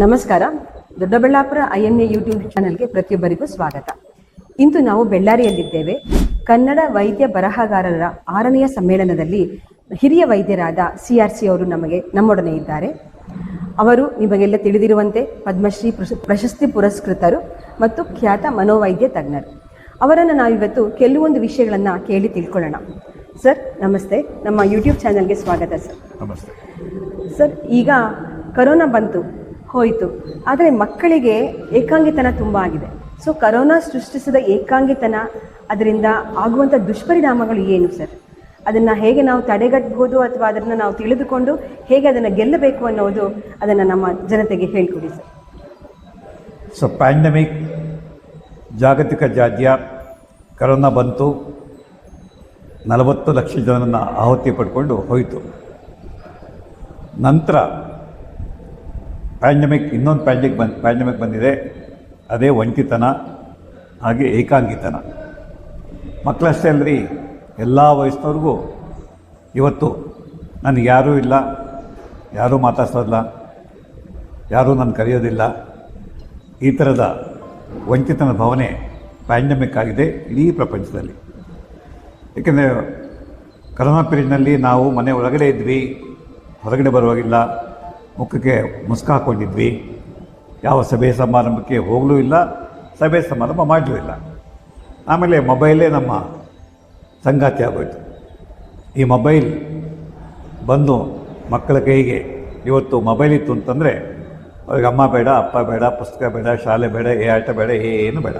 ನಮಸ್ಕಾರ. Doddaballapura IMA YouTube ಚಾನೆಲ್ಗೆ ಪ್ರತಿಯೊಬ್ಬರಿಗೂ ಸ್ವಾಗತ. ಇಂದು ನಾವು ಬೆಳ್ಳಾರಿಯಲ್ಲಿದ್ದೇವೆ. ಕನ್ನಡ ವೈದ್ಯ ಬರಹಗಾರರ 6ನೆಯ ಸಮ್ಮೇಳನದಲ್ಲಿ ಹಿರಿಯ ವೈದ್ಯರಾದ CRC ಅವರು ನಮ್ಮೊಡನೆ ಇದ್ದಾರೆ. ಅವರು ನಿಮಗೆಲ್ಲ ತಿಳಿದಿರುವಂತೆ ಪದ್ಮಶ್ರೀ ಪ್ರಶಸ್ತಿ ಪುರಸ್ಕೃತರು ಮತ್ತು ಖ್ಯಾತ ಮನೋವೈದ್ಯ ತಜ್ಞರು. ಅವರನ್ನು ನಾವಿವತ್ತು ಕೆಲವೊಂದು ವಿಷಯಗಳನ್ನು ಕೇಳಿ ತಿಳ್ಕೊಳ್ಳೋಣ. ಸರ್ ನಮಸ್ತೆ, ನಮ್ಮ ಯೂಟ್ಯೂಬ್ ಚಾನೆಲ್ಗೆ ಸ್ವಾಗತ ಸರ್. ನಮಸ್ತೆ ಸರ್, ಈಗ ಕರೋನಾ ಬಂತು ಹೋಯಿತು, ಆದರೆ ಮಕ್ಕಳಿಗೆ ಏಕಾಂಗಿತನ ತುಂಬ ಆಗಿದೆ. ಸೊ ಕರೋನಾ ಸೃಷ್ಟಿಸಿದ ಏಕಾಂಗಿತನ, ಅದರಿಂದ ಆಗುವಂಥ ದುಷ್ಪರಿಣಾಮಗಳು ಏನು ಸರ್? ಅದನ್ನು ಹೇಗೆ ನಾವು ತಡೆಗಟ್ಟಬಹುದು ಅಥವಾ ಅದನ್ನು ನಾವು ತಿಳಿದುಕೊಂಡು ಹೇಗೆ ಅದನ್ನು ಗೆಲ್ಲಬೇಕು ಅನ್ನೋದು, ಅದನ್ನು ನಮ್ಮ ಜನತೆಗೆ ಹೇಳಿಕೊಡಿ ಸರ್. ಸೊ ಪ್ಯಾಂಡಮಿಕ್ ಜಾಗತಿಕ ಜಾಡ್ಯ ಕರೋನಾ ಬಂತು, 40 ಲಕ್ಷ ಜನರನ್ನು ಆಹುತಿ ಪಡ್ಕೊಂಡು ಹೋಯಿತು. ನಂತರ ಇನ್ನೊಂದು ಪ್ಯಾಂಡಮಿಕ್ ಬಂದಿದೆ. ಅದೇ ಒಂಟಿತನ, ಹಾಗೆ ಏಕಾಂಗಿತನ. ಮಕ್ಕಳಷ್ಟೇ ಅಲ್ಲರಿ, ಎಲ್ಲ ವಯಸ್ಸಿನವ್ರಿಗೂ ಇವತ್ತು ನನಗೆ ಯಾರೂ ಇಲ್ಲ, ಯಾರೂ ಮಾತಾಡ್ಸೋದಿಲ್ಲ, ಯಾರೂ ನಾನು ಕರೆಯೋದಿಲ್ಲ, ಈ ಥರದ ವಂಚಿತನ ಭಾವನೆ ಪ್ಯಾಂಡಮಿಕ್ ಆಗಿದೆ ಇಡೀ ಪ್ರಪಂಚದಲ್ಲಿ. ಏಕೆಂದರೆ ಕರೋನಾ ಪೀರಿಯಡ್ನಲ್ಲಿ ನಾವು ಮನೆ ಒಳಗಡೆ ಇದ್ವಿ, ಹೊರಗಡೆ ಬರುವಾಗಿಲ್ಲ, ಮುಖಕ್ಕೆ ಮುಸ್ಕು ಹಾಕ್ಕೊಂಡಿದ್ವಿ, ಯಾವ ಸಭೆ ಸಮಾರಂಭಕ್ಕೆ ಹೋಗಲೂ ಇಲ್ಲ, ಸಭೆ ಸಮಾರಂಭ ಮಾಡಲೂ ಇಲ್ಲ. ಆಮೇಲೆ ಮೊಬೈಲೇ ನಮ್ಮ ಸಂಗಾತಿ ಆಗೋಯ್ತು. ಈ ಮೊಬೈಲ್ ಬಂದು ಮಕ್ಕಳ ಕೈಗೆ ಇವತ್ತು ಮೊಬೈಲ್ ಇತ್ತು ಅಂತಂದರೆ ಅವ್ರಿಗೆ ಅಮ್ಮ ಬೇಡ, ಅಪ್ಪ ಬೇಡ, ಪುಸ್ತಕ ಬೇಡ, ಶಾಲೆ ಬೇಡ, ಆಟ ಬೇಡ, ಏನು ಬೇಡ.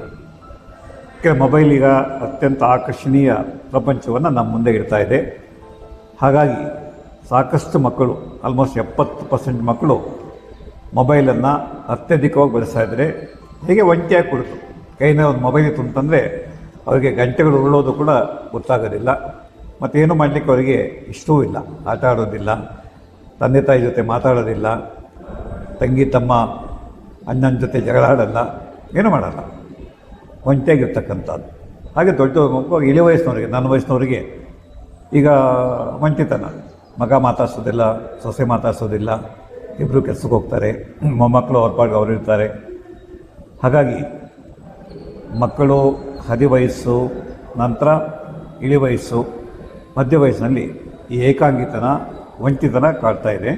ಯಾಕೆ ಮೊಬೈಲ್ ಈಗ ಅತ್ಯಂತ ಆಕರ್ಷಣೀಯ ಪ್ರಪಂಚವನ್ನು ನಮ್ಮ ಮುಂದೆ ಇಡ್ತಾ ಇದೆ. ಹಾಗಾಗಿ ಸಾಕಷ್ಟು ಮಕ್ಕಳು, ಆಲ್ಮೋಸ್ಟ್ 70% ಮಕ್ಕಳು ಮೊಬೈಲನ್ನು ಅತ್ಯಧಿಕವಾಗಿ ಬಳಸ್ತಾ ಇದ್ದಾರೆ. ಹೇಗೆ ಒಂಟಿಯಾಗಿ ಕೊಡ್ತು, ಕೈನ ಒಂದು ಮೊಬೈಲ್ ಇತ್ತು ಅಂತಂದರೆ ಅವರಿಗೆ ಗಂಟೆಗಳು ಉರುಳೋದು ಕೂಡ ಗೊತ್ತಾಗೋದಿಲ್ಲ, ಮತ್ತೇನು ಮಾಡಲಿಕ್ಕೆ ಅವರಿಗೆ ಇಷ್ಟವೂ ಇಲ್ಲ. ಆಟ ಆಡೋದಿಲ್ಲ, ತಂದೆ ತಾಯಿ ಜೊತೆ ಮಾತಾಡೋದಿಲ್ಲ, ತಂಗಿ ತಮ್ಮ ಅಣ್ಣನ ಜೊತೆ ಜಗಳ ಆಡೋಲ್ಲ, ಏನೂ ಮಾಡಲ್ಲ, ಒಂಟಿಯಾಗಿರ್ತಕ್ಕಂಥದ್ದು. ಹಾಗೆ ದೊಡ್ಡ ಮಕ್ಕಳು, ಇಳಿ ವಯಸ್ಸಿನವರಿಗೆ, ನನ್ನ ವಯಸ್ಸಿನವರಿಗೆ ಈಗ ಒಂಟಿತನ. ಮಗ ಮಾತಾಡ್ಸೋದಿಲ್ಲ, ಸೊಸೆ ಮಾತಾಡ್ಸೋದಿಲ್ಲ, ಇಬ್ಬರು ಕೆಲಸಕ್ಕೆ ಹೋಗ್ತಾರೆ, ಮೊಮ್ಮಕ್ಕಳು ಅವ್ರ ಪಾಡಿಗೆ ಅವರು ಇರ್ತಾರೆ. ಹಾಗಾಗಿ ಮಕ್ಕಳು ಹದಿವಯಸ್ಸು, ನಂತರ ಇಳಿ ವಯಸ್ಸು, ಮಧ್ಯ ವಯಸ್ಸಿನಲ್ಲಿ ಈ ಏಕಾಂಗಿತನ, ವಂಚಿತನ ಕಾಡ್ತಾ ಇದೆ.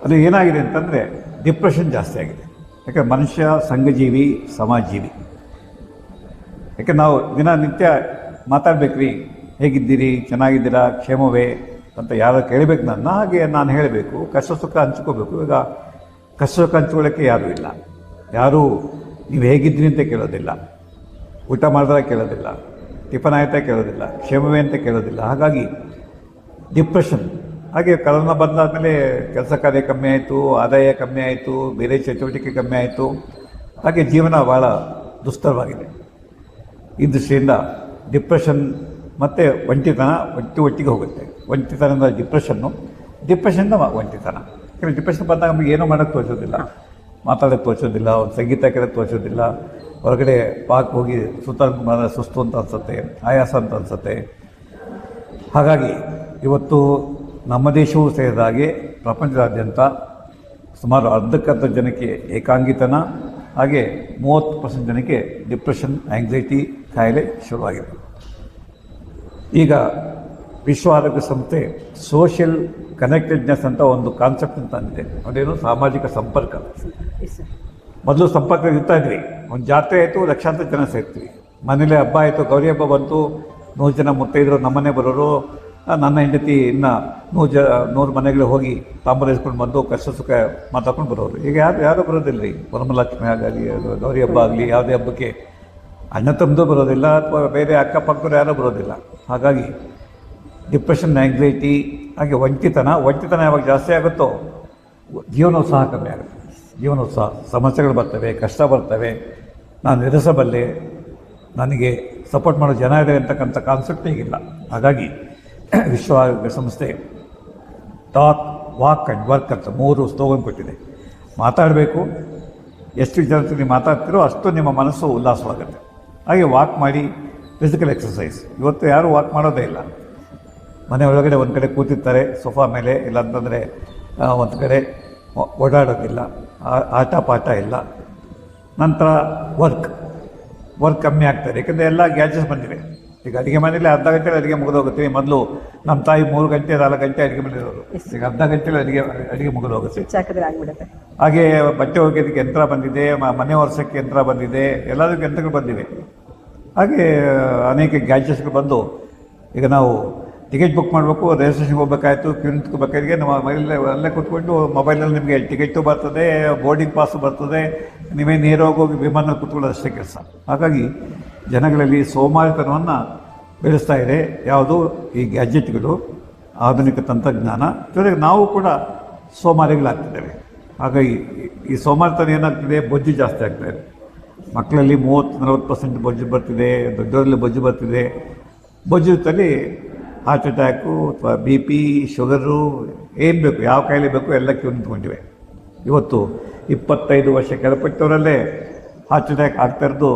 ಅದು ಏನಾಗಿದೆ ಅಂತಂದರೆ ಡಿಪ್ರೆಷನ್ ಜಾಸ್ತಿ ಆಗಿದೆ. ಯಾಕೆ ಮನುಷ್ಯ ಸಂಘಜೀವಿ, ಸಮಾಜಜೀವಿ. ಯಾಕೆ ನಾವು ದಿನನಿತ್ಯ ಮಾತಾಡ್ಬೇಕ್ರಿ, ಹೇಗಿದ್ದೀರಿ, ಚೆನ್ನಾಗಿದ್ದೀರಾ, ಕ್ಷೇಮವೇ ಅಂತ ಯಾರು ಕೇಳಬೇಕು, ನನ್ನ ಹಾಗೆ ನಾನು ಹೇಳಬೇಕು, ಕಷ್ಟ ಸುಖ ಹಂಚ್ಕೋಬೇಕು. ಈಗ ಕಷ್ಟ ಸುಖ ಹಂಚ್ಕೊಳ್ಳೋಕ್ಕೆ ಯಾರೂ ಇಲ್ಲ, ಯಾರೂ ನೀವು ಹೇಗಿದ್ದೀರಿ ಅಂತ ಕೇಳೋದಿಲ್ಲ, ಊಟ ಮಾಡಿದ್ರೆ ಕೇಳೋದಿಲ್ಲ, ಟಿಫನ್ ಆಯ್ತಾ ಕೇಳೋದಿಲ್ಲ, ಕ್ಷೇಮವೇ ಅಂತ ಕೇಳೋದಿಲ್ಲ. ಹಾಗಾಗಿ ಡಿಪ್ರೆಷನ್. ಹಾಗೆ ಕರೋನಾ ಬಂದಾದಮೇಲೆ ಕೆಲಸ ಕಾರ್ಯ ಕಮ್ಮಿ ಆಯಿತು, ಆದಾಯ ಕಮ್ಮಿ ಆಯಿತು, ಬೇರೆ ಚಟುವಟಿಕೆ ಕಮ್ಮಿ ಆಯಿತು. ಹಾಗೆ ಜೀವನ ಭಾಳ ದುಸ್ತರವಾಗಿದೆ. ಈ ದೃಷ್ಟಿಯಿಂದ ಡಿಪ್ರೆಷನ್ ಮತ್ತು ಒಂಟಿತನ ಒಟ್ಟಿಗೆ ಹೋಗುತ್ತೆ. ಒಂಟಿತನದ ಡಿಪ್ರೆಷನ್ನ ಒಂಟಿತನ. ಯಾಕಂದರೆ ಡಿಪ್ರೆಷನ್ ಬಂದಾಗ ನಮಗೆ ಏನೂ ಮಾಡೋಕ್ಕೆ ತೋರಿಸೋದಿಲ್ಲ, ಮಾತಾಡೋಕ್ಕೆ ತೋರಿಸೋದಿಲ್ಲ, ಒಂದು ಸಂಗೀತ ಕೇಳೋಕ್ಕೆ ತೋರಿಸೋದಿಲ್ಲ, ಹೊರಗಡೆ ಪಾಕ್ ಹೋಗಿ ಸುಸ್ತು ಅಂತ ಅನಿಸುತ್ತೆ, ಆಯಾಸ ಅಂತ ಅನಿಸುತ್ತೆ. ಹಾಗಾಗಿ ಇವತ್ತು ನಮ್ಮ ದೇಶವೂ ಸೇರಿದಾಗೆ ಪ್ರಪಂಚದಾದ್ಯಂತ ಸುಮಾರು ಅರ್ಧಕ್ಕರ್ಧ ಜನಕ್ಕೆ ಏಕಾಂಗಿತನ, ಹಾಗೆ 30% ಜನಕ್ಕೆ ಡಿಪ್ರೆಷನ್, ಆ್ಯಂಗ್ಸೈಟಿ ಕಾಯಿಲೆ ಶುರುವಾಗಿದೆ. ಈಗ ವಿಶ್ವ ಆರೋಗ್ಯ ಸಂಸ್ಥೆ ಸೋಷಿಯಲ್ ಕನೆಕ್ಟೆಡ್ನೆಸ್ ಅಂತ ಒಂದು ಕಾನ್ಸೆಪ್ಟ್ ತಂದಿದೆ. ಅದೇನು ಸಾಮಾಜಿಕ ಸಂಪರ್ಕ. ಮೊದಲು ಸಂಪರ್ಕ ಇರ್ತಾ ಇದ್ವಿ, ಒಂದು ಜಾತ್ರೆ ಆಯಿತು, ಲಕ್ಷಾಂತರ ಜನ ಸೇರ್ತೀವಿ. ಮನೇಲಿ ಹಬ್ಬ ಆಯಿತು, ಗೌರಿ ಹಬ್ಬ ಬಂತು, 100 ಜನ ಮುತ್ತೈದರು ನಮ್ಮನೆ ಬರೋರು, ನನ್ನ ಹೆಂಡತಿ ಇನ್ನು 100 ಮನೆಗಳಿಗೆ ಹೋಗಿ ತಾಂಬೂಲ ಇಸ್ಕೊಂಡು ಬಂದು ಕಷ್ಟ ಸುಖ ಮಾತಾಡ್ಕೊಂಡು ಬರೋರು. ಈಗ ಯಾರು ಬರೋದಿಲ್ಲ ರೀ. ವರಮಹಾಲಕ್ಷ್ಮಿ ಆಗಲಿ, ಗೌರಿ ಹಬ್ಬ ಆಗಲಿ, ಯಾವುದೇ ಹಬ್ಬಕ್ಕೆ ಅಣ್ಣ ತಮ್ಮದು ಬರೋದಿಲ್ಲ, ಅಥವಾ ಬೇರೆ ಅಕ್ಕಪಕ್ಕರು ಯಾರೂ ಬರೋದಿಲ್ಲ. ಹಾಗಾಗಿ ಡಿಪ್ರೆಷನ್, ಆ್ಯಂಗ್ಸೈಟಿ, ಹಾಗೆ ಒಂಟಿತನ ಯಾವಾಗ ಜಾಸ್ತಿ ಆಗುತ್ತೋ ಜೀವನೋತ್ಸಾಹ ಕಮ್ಮಿ ಆಗುತ್ತೆ. ಜೀವನೋತ್ಸಾಹ, ಸಮಸ್ಯೆಗಳು ಬರ್ತವೆ, ಕಷ್ಟ ಬರ್ತವೆ, ನಾನು ಎದುರಿಸಬಲ್ಲೆ, ನನಗೆ ಸಪೋರ್ಟ್ ಮಾಡೋ ಜನ ಇದೆ ಅಂತಕ್ಕಂಥ ಕಾನ್ಸೆಪ್ಟ್ ಈಗಿಲ್ಲ. ಹಾಗಾಗಿ ವಿಶ್ವ ಆರೋಗ್ಯ ಸಂಸ್ಥೆ ಟಾಕ್, ವಾಕ್ ಆ್ಯಂಡ್ ವರ್ಕ್ ಅಂತ 3 ಸ್ಲೋಗನ್ ಕೊಟ್ಟಿದೆ. ಮಾತಾಡಬೇಕು, ಎಷ್ಟು ಜನತೆ ನೀವು ಮಾತಾಡ್ತೀರೋ ಅಷ್ಟು ನಿಮ್ಮ ಮನಸ್ಸು ಉಲ್ಲಾಸವಾಗುತ್ತೆ. ಹಾಗೆ ವಾಕ್ ಮಾಡಿ, ಫಿಸಿಕಲ್ ಎಕ್ಸಸೈಸ್. ಇವತ್ತು ಯಾರೂ ವಾಕ್ ಮಾಡೋದೇ ಇಲ್ಲ. ಮನೆ ಒಳಗಡೆ ಒಂದು ಕಡೆ ಕೂತಿರ್ತಾರೆ ಸೋಫಾ ಮೇಲೆ, ಇಲ್ಲಾಂತಂದರೆ ಒಂದು ಕಡೆ ಓಡಾಡೋದಿಲ್ಲ, ಆಟ ಪಾಠ ಇಲ್ಲ. ನಂತರ ವರ್ಕ್ ಕಮ್ಮಿ ಆಗ್ತದೆ, ಯಾಕಂದರೆ ಎಲ್ಲ ಗ್ಯಾಜೆಟ್ಸ್ ಬಂದಿವೆ. ಈಗ ಅಡುಗೆ ಮನೇಲಿ ಅರ್ಧ ಗಂಟೆಲಿ ಅಡುಗೆ ಮುಗಿದೋಗುತ್ತೆ. ಮೊದಲು ನಮ್ಮ ತಾಯಿ 3 ಗಂಟೆ 4 ಗಂಟೆ ಅಡುಗೆ ಮನೆಯವರು, ಈಗ ಅರ್ಧ ಗಂಟೆಲಿ ಅಡುಗೆ ಮುಗಿದೋಗುತ್ತೆ. ಸ್ವಿಚ್ ಹಾಕಿದ್ರೆ ಆಗ್ಬಿಡುತ್ತೆ. ಹಾಗೆ ಬಟ್ಟೆ ಒಗೆಯೋದಕ್ಕೆ ಯಂತ್ರ ಬಂದಿದೆ, ಮನೆ ಒರೆಸೋಕ್ಕೆ ಯಂತ್ರ ಬಂದಿದೆ, ಎಲ್ಲದಕ್ಕೂ ಯಂತ್ರಗಳು ಬಂದಿವೆ. ಹಾಗೆ ಅನೇಕ ಗ್ಯಾಜೆಟ್ಸ್ಗಳು ಬಂದು ಈಗ ನಾವು ಟಿಕೆಟ್ ಬುಕ್ ಮಾಡಬೇಕು, ರೈಲ್ವೆ ಸ್ಟೇಷನ್ಗೆ ಹೋಗ್ಬೇಕಾಯ್ತು, ಕ್ಯೂ ನಿಂತ್ಕೋಬೇಕಾದ್ರೆ ನಮ್ಮ ಅಲ್ಲೇ ಕೂತ್ಕೊಂಡು ಮೊಬೈಲಲ್ಲಿ ನಿಮಗೆ ಟಿಕೆಟು ಬರ್ತದೆ, ಬೋರ್ಡಿಂಗ್ ಪಾಸು ಬರ್ತದೆ, ನೀವೇ ನೇರವಾಗಿ ಹೋಗಿ ವಿಮಾನದಲ್ಲಿ ಕೂತ್ಕೊಳ್ಳೋದು ಅಷ್ಟೇ ಕೆಲಸ. ಹಾಗಾಗಿ ಜನಗಳಲ್ಲಿ ಸೋಮಾರಿತನವನ್ನು ಬೆಳೆಸ್ತಾ ಇದೆ ಯಾವುದು ಈ ಗ್ಯಾಜೆಟ್ಗಳು, ಆಧುನಿಕ ತಂತ್ರಜ್ಞಾನ. ಜೊತೆಗೆ ನಾವು ಕೂಡ ಸೋಮಾರಿಗಳಾಗ್ತಿದ್ದೇವೆ. ಹಾಗಾಗಿ ಈ ಸೋಮಾರಿತನ ಏನಾಗ್ತಿದೆ, ಬೊಜ್ಜು ಜಾಸ್ತಿ ಆಗ್ತಾಯಿದೆ. ಮಕ್ಕಳಲ್ಲಿ 30-40% ಬೊಜ್ಜು ಬರ್ತಿದೆ, ದೊಡ್ಡವರಲ್ಲಿ ಬೊಜ್ಜು ಬರ್ತಿದೆ. ಬೊಜ್ಜು ಜೊತೆಲಿ ಹಾರ್ಟ್ ಅಟ್ಯಾಕು ಅಥವಾ BP, ಶುಗರು, ಏನು ಬೇಕು, ಯಾವ ಕಾಯಿಲೆ ಬೇಕು ಎಲ್ಲ ಕ್ಯೂ ನಿಂತ್ಕೊಂಡಿವೆ. ಇವತ್ತು 25 ವರ್ಷ ಕೆಳಪಟ್ಟವರಲ್ಲೇ ಹಾರ್ಟ್ ಅಟ್ಯಾಕ್ ಆಗ್ತಾಯಿರೋದು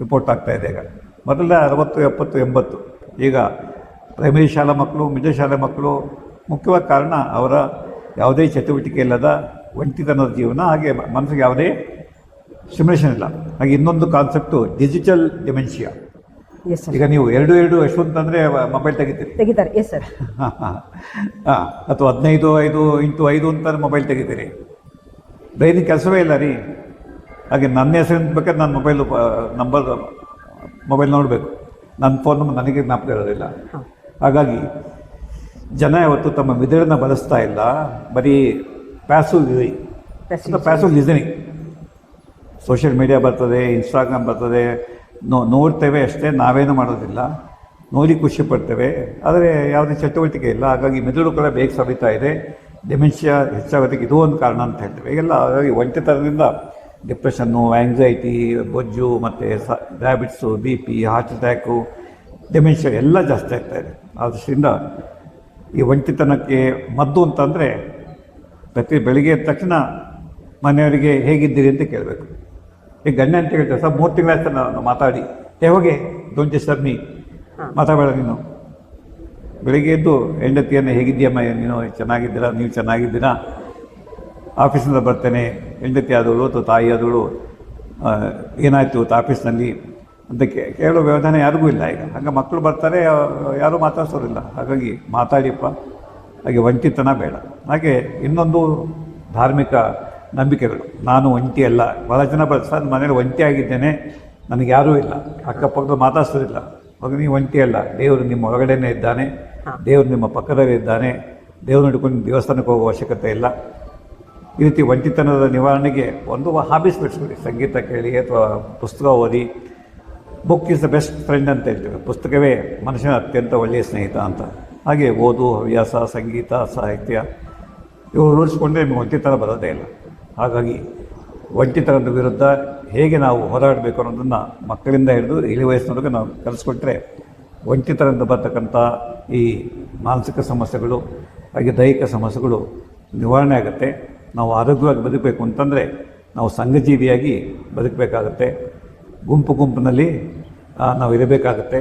ರಿಪೋರ್ಟ್ ಆಗ್ತಾಯಿದೆ. ಈಗ ಮೊದಲೇ 60, 70, 80. ಈಗ ಪ್ರೈಮರಿ ಶಾಲಾ ಮಕ್ಕಳು, ಮಿಡಲ್ ಶಾಲೆ ಮಕ್ಕಳು, ಮುಖ್ಯವಾಗಿ ಕಾರಣ ಅವರ ಯಾವುದೇ ಚಟುವಟಿಕೆ ಇಲ್ಲದ ಒಂಟಿತನದ ಜೀವನ, ಹಾಗೆ ಮನಸ್ಸಿಗೆ ಯಾವುದೇ ಸ್ಟಿಮ್ಯುಲೇಷನ್ ಇಲ್ಲ. ಹಾಗೆ ಇನ್ನೊಂದು concept digital dementia. Yes sir. ಈಗ ನೀವು 2 ಯಶವಂತ್ ಅಂದರೆ ಮೊಬೈಲ್ ತೆಗಿತಾರೆ. Yes sir. ಹಾಂ, ಅಥವಾ 15 ಅಂತಾರೆ ಮೊಬೈಲ್ ತೆಗಿತೀರಿ. ಬ್ರೈನಿಗೆ ಕೆಲಸವೇ ಇಲ್ಲ ರೀ. ಹಾಗೆ ನನ್ನ ಹೆಸರಿನ ಬೇಕಾದ್ರೆ ನನ್ನ ಮೊಬೈಲ್ ನೋಡಬೇಕು, ನನ್ನ ಫೋನ್ ನಂಬರ್ ನನಗೆ ಜ್ಞಾಪಕ ಇರೋದಿಲ್ಲ. ಹಾಗಾಗಿ ಜನ ಇವತ್ತು ತಮ್ಮ ಮಿದುಳನ್ನು ಬಳಸ್ತಾ ಇಲ್ಲ, ಬರೀ ಪ್ಯಾಸಿವ್ ಲಿಸನಿಂಗ್. ಸೋಷಿಯಲ್ ಮೀಡಿಯಾ ಬರ್ತದೆ, ಇನ್ಸ್ಟಾಗ್ರಾಮ್ ಬರ್ತದೆ, ನೋಡ್ತೇವೆ ಅಷ್ಟೇ, ನಾವೇನು ಮಾಡೋದಿಲ್ಲ. ನೋಡಿ ಖುಷಿ ಪಡ್ತೇವೆ, ಆದರೆ ಯಾವುದೇ ಚಟುವಟಿಕೆ ಇಲ್ಲ. ಹಾಗಾಗಿ ಮೆದುಳು ಕೂಡ ಬೇಗ ಸವಿತಾ ಇದೆ. ಡಿಮೆನ್ಷಿಯಾ ಹೆಚ್ಚಾಗೋದಕ್ಕೆ ಇದು ಒಂದು ಕಾರಣ ಅಂತ ಹೇಳ್ತೇವೆ. ಈಗೆಲ್ಲ ಹಾಗಾಗಿ ಒಂಟಿತನದಿಂದ ಡಿಪ್ರೆಷನ್ನು, ಆ್ಯಂಗ್ಸೈಟಿ, ಬೊಜ್ಜು, ಮತ್ತು diabetes, BP, heart attack, dementia ಎಲ್ಲ ಜಾಸ್ತಿ ಆಗ್ತಾಯಿದೆ. ಆದ್ದರಿಂದ ಈ ಒಂಟಿತನಕ್ಕೆ ಮದ್ದು ಅಂತಂದರೆ ಪ್ರತಿ ಬೆಳಿಗ್ಗೆ ಎದ್ದ ತಕ್ಷಣ ಮನೆಯವರಿಗೆ ಹೇಗಿದ್ದೀರಿ ಅಂತ ಕೇಳಬೇಕು. ಈಗ ಗಂಡ ಅಂತ ಹೇಳ್ತಾರೆ, ಸರ್ 3 ತಿಂಗಳಾಯ್ತು ನಾನು ಮಾತಾಡಿ, ಹೋಗಿ ಡೋಂಟ್ ಡಿಸ್ಟರ್ಬ್ ಮೀ, ಮಾತಾಡಬೇಡ ನೀನು. ಬೆಳಿಗ್ಗೆ ಎದ್ದು ಹೆಂಡತಿಯನ್ನು ಹೇಗಿದ್ದೀಯಮ್ಮ, ನೀನು ಚೆನ್ನಾಗಿದ್ದೀರಾ, ನೀವು ಚೆನ್ನಾಗಿದ್ದೀರಾ, ಆಫೀಸಿಂದ ಬರ್ತೇನೆ, ಹೆಂಡತಿ ಆದವಳು ಅಥವಾ ತಾಯಿ ಆದವಳು ಏನಾಯಿತು ಇವತ್ತು ಆಫೀಸ್ನಲ್ಲಿ ಅಂತ ಕೇಳೋ ವ್ಯವಧಾನ ಯಾರಿಗೂ ಇಲ್ಲ ಈಗ. ಹಾಗೆ ಮಕ್ಕಳು ಬರ್ತಾರೆ, ಯಾರೂ ಮಾತಾಡ್ಸೋರಿಲ್ಲ. ಹಾಗಾಗಿ ಮಾತಾಡಿಯಪ್ಪ. ಹಾಗೆ ಒಂಟಿತನ ಬೇಡ. ಹಾಗೆ ಇನ್ನೊಂದು ಧಾರ್ಮಿಕ ನಂಬಿಕೆಗಳು, ನಾನು ಒಂಟಿ ಅಲ್ಲ. ಭಾಳ ಜನ ಸರ್ ಮನೇಲಿ ಒಂಟಿ ಆಗಿದ್ದೇನೆ, ನನಗೆ ಯಾರೂ ಇಲ್ಲ, ಅಕ್ಕಪಕ್ಕದ ಮಾತಾಡ್ಸೋದಿಲ್ಲ. ಆಗ ನೀವು ಒಂಟಿ ಅಲ್ಲ, ದೇವರು ನಿಮ್ಮ ಒಳಗಡೆನೇ ಇದ್ದಾನೆ, ದೇವರು ನಿಮ್ಮ ಪಕ್ಕದಲ್ಲೇ ಇದ್ದಾನೆ, ದೇವ್ರು ಹಿಡ್ಕೊಂಡು ದೇವಸ್ಥಾನಕ್ಕೆ ಹೋಗೋ ಅವಶ್ಯಕತೆ ಇಲ್ಲ. ಈ ರೀತಿ ಒಂಟಿತನದ ನಿವಾರಣೆಗೆ ಒಂದು ಹಾಬೀಸ್ ಬೆಳೆಸ್ಕೊಳ್ಳಿ. ಸಂಗೀತ ಕೇಳಿ ಅಥವಾ ಪುಸ್ತಕ ಓದಿ. Book is the best friend ಅಂತ ಹೇಳ್ತೀವಿ. ಪುಸ್ತಕವೇ ಮನುಷ್ಯನ ಅತ್ಯಂತ ಒಳ್ಳೆಯ ಸ್ನೇಹಿತ ಅಂತ. ಹಾಗೆ ಓದು, ಹವ್ಯಾಸ, ಸಂಗೀತ, ಸಾಹಿತ್ಯ ಇವು ರೂಢಿಸ್ಕೊಂಡ್ರೆ ನಿಮಗೆ ಒಂಟಿತನ ಬರೋದೇ ಇಲ್ಲ. ಹಾಗಾಗಿ ಒಂಟಿತನದ ವಿರುದ್ಧ ಹೇಗೆ ನಾವು ಹೋರಾಡಬೇಕು ಅನ್ನೋದನ್ನು ಮಕ್ಕಳಿಂದ ಹಿಡಿದು ಇಳಿ ವಯಸ್ಸಿನವರೆಗೆ ನಾವು ಕಲಿಸ್ಕೊಟ್ರೆ ಒಂಟಿತನದಿಂದ ಬರ್ತಕ್ಕಂಥ ಈ ಮಾನಸಿಕ ಸಮಸ್ಯೆಗಳು ಹಾಗೆ ದೈಹಿಕ ಸಮಸ್ಯೆಗಳು ನಿವಾರಣೆ ಆಗುತ್ತೆ. ನಾವು ಆರೋಗ್ಯವಾಗಿ ಬದುಕಬೇಕು ಅಂತಂದರೆ ನಾವು ಸಂಘಜೀವಿಯಾಗಿ ಬದುಕಬೇಕಾಗತ್ತೆ. ಗುಂಪಿನಲ್ಲಿ ನಾವು ಇರಬೇಕಾಗತ್ತೆ.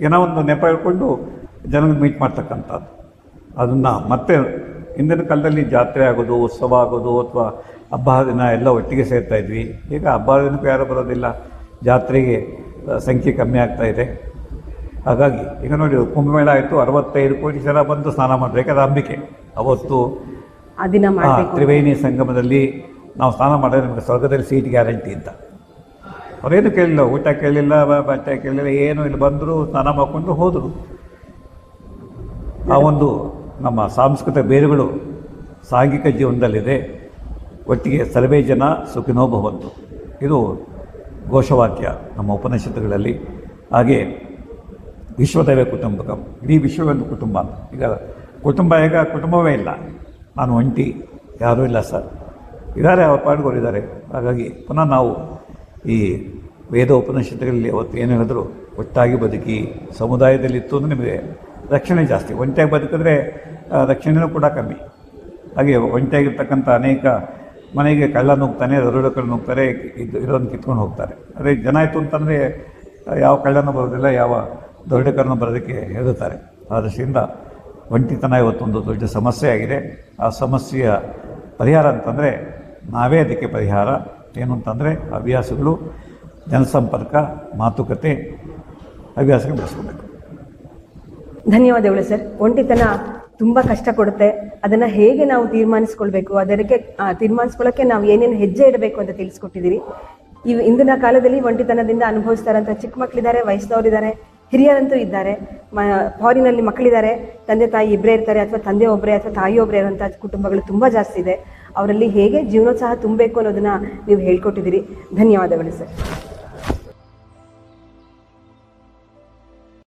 ಏನೋ ಒಂದು ನೆಪ ಹೇಳ್ಕೊಂಡು ಜನಗಳು ಮೀಟ್ ಮಾಡ್ತಕ್ಕಂಥದ್ದು. ಅದನ್ನು ಮತ್ತೆ ಹಿಂದಿನ ಕಾಲದಲ್ಲಿ ಜಾತ್ರೆ ಆಗೋದು, ಉತ್ಸವ ಆಗೋದು ಅಥವಾ ಹಬ್ಬ ದಿನ ಎಲ್ಲ ಒಟ್ಟಿಗೆ ಸೇರ್ತಾ ಇದ್ವಿ. ಈಗ ಹಬ್ಬ ದಿನಕ್ಕೂ ಯಾರೂ ಬರೋದಿಲ್ಲ, ಜಾತ್ರೆಗೆ ಸಂಖ್ಯೆ ಕಮ್ಮಿ ಆಗ್ತಾ ಇದೆ. ಹಾಗಾಗಿ ಈಗ ನೋಡಿ, ಕುಂಭಮೇಳ ಆಯಿತು, 65 ಕೋಟಿ ಜನ ಬಂದು ಸ್ನಾನ ಮಾಡಬೇಕು. ಅದು ಅಂಬಿಕೆ. ಅವತ್ತು ತ್ರಿವೇಣಿ ಸಂಗಮದಲ್ಲಿ ನಾವು ಸ್ನಾನ ಮಾಡಿದ್ರೆ ನಿಮಗೆ ಸ್ವರ್ಗದಲ್ಲಿ ಸೀಟ್ ಗ್ಯಾರಂಟಿ ಅಂತ. ಅವರೇನು ಕೇಳಿಲ್ಲ, ಊಟ ಕೇಳಲಿಲ್ಲ, ಬಟ್ಟೆ ಕೇಳಲಿಲ್ಲ, ಏನು ಇಲ್ಲಿ ಬಂದರು, ಸ್ನಾನ ಮಾಡಿಕೊಂಡು ಹೋದರು. ಆ ಒಂದು ನಮ್ಮ ಸಾಂಸ್ಕೃತಿಕ ಬೇರುಗಳು ಸಾಂಘಿಕ ಜೀವನದಲ್ಲಿದೆ. ಒಟ್ಟಿಗೆ ಸರ್ವೇ ಜನ ಸುಖಿನೋ ಭವಂತು, ಇದು ಘೋಷವಾಕ್ಯ ನಮ್ಮ ಉಪನಿಷತ್ತುಗಳಲ್ಲಿ. ಹಾಗೆ ವಿಶ್ವದೈವ ಕುಟುಂಬಕಂ, ಇಡೀ ವಿಶ್ವವೊಂದು ಕುಟುಂಬ. ಈಗ ಕುಟುಂಬವೇ ಇಲ್ಲ, ನಾನು ಒಂಟಿ, ಯಾರೂ ಇಲ್ಲ ಸರ್, ಇದ್ದಾರೆ, ಅವ್ರ ಪಾಡ್ಗಳಿದ್ದಾರೆ. ಹಾಗಾಗಿ ಪುನಃ ನಾವು ಈ ವೇದ ಉಪನಿಷತ್ತುಗಳಲ್ಲಿ ಅವತ್ತು ಏನು ಹೇಳಿದ್ರು, ಒಟ್ಟಾಗಿ ಬದುಕಿ ಸಮುದಾಯದಲ್ಲಿತ್ತು ಅಂದರೆ ನಿಮಗೆ ರಕ್ಷಣೆ ಜಾಸ್ತಿ. ಒಂಟಿಯಾಗಿ ಬದುಕಿದ್ರೆ ರಕ್ಷಣೆಯೂ ಕೂಡ ಕಮ್ಮಿ. ಹಾಗೆ ಒಂಟಿಯಾಗಿರ್ತಕ್ಕಂಥ ಅನೇಕ ಮನೆಗೆ ಕಳ್ಳ ನುಗ್ತಾನೆ, ದರೋಡೆಗಳು ನುಗ್ತಾರೆ, ಇರೋದನ್ನು ಕಿತ್ಕೊಂಡು ಹೋಗ್ತಾರೆ. ಅದೇ ಜನ ಆಯಿತು ಅಂತಂದರೆ ಯಾವ ಕಳ್ಳನೂ ಬರೋದಿಲ್ಲ, ಯಾವ ದರೋಡೆಕರನ್ನು ಬರೋದಕ್ಕೆ ಹೆದರ್ತಾರೆ. ಆ ದೃಷ್ಟಿಯಿಂದ ಒಂಟಿತನ ಇವತ್ತೊಂದು ದೊಡ್ಡ ಸಮಸ್ಯೆ ಆಗಿದೆ. ಆ ಸಮಸ್ಯೆಯ ಪರಿಹಾರ ಅಂತಂದರೆ ನಾವೇ ಅದಕ್ಕೆ ಪರಿಹಾರ. ಏನು ಅಂತಂದರೆ ಹವ್ಯಾಸಗಳು, ಜನಸಂಪರ್ಕ, ಮಾತುಕತೆ, ಹವ್ಯಾಸಗಳು ಬೆಳೆಸ್ಕೋಬೇಕು. ಧನ್ಯವಾದಗಳು ಸರ್. ಒಂಟಿತನ ತುಂಬ ಕಷ್ಟ ಕೊಡುತ್ತೆ. ಅದನ್ನು ಹೇಗೆ ನಾವು ತೀರ್ಮಾನಿಸ್ಕೊಳ್ಬೇಕು, ಅದಕ್ಕೆ ತೀರ್ಮಾನಿಸ್ಕೊಳ್ಳೋಕ್ಕೆ ನಾವು ಏನೇನು ಹೆಜ್ಜೆ ಇಡಬೇಕು ಅಂತ ತಿಳಿಸ್ಕೊಟ್ಟಿದ್ದೀರಿ. ಇಂದಿನ ಕಾಲದಲ್ಲಿ ಒಂಟಿತನದಿಂದ ಅನುಭವಿಸ್ತಾರಂಥ ಚಿಕ್ಕ ಮಕ್ಕಳಿದ್ದಾರೆ, ವಯಸ್ಸದವರಿದ್ದಾರೆ, ಹಿರಿಯರಂತೂ ಇದ್ದಾರೆ. ಫಾರಿನಲ್ಲಿ ಮಕ್ಕಳಿದ್ದಾರೆ, ತಂದೆ ತಾಯಿ ಇಬ್ಬರೇ ಇರ್ತಾರೆ, ಅಥವಾ ತಂದೆ ಒಬ್ಬರೇ ಅಥವಾ ತಾಯಿ ಒಬ್ಬರೇ ಇರುವಂಥ ಕುಟುಂಬಗಳು ತುಂಬ ಜಾಸ್ತಿ ಇದೆ. ಅವರಲ್ಲಿ ಹೇಗೆ ಜೀವನೋತ್ಸಾಹ ತುಂಬಬೇಕು ಅನ್ನೋದನ್ನು ನೀವು ಹೇಳ್ಕೊಟ್ಟಿದ್ದೀರಿ. ಧನ್ಯವಾದಗಳು ಸರ್.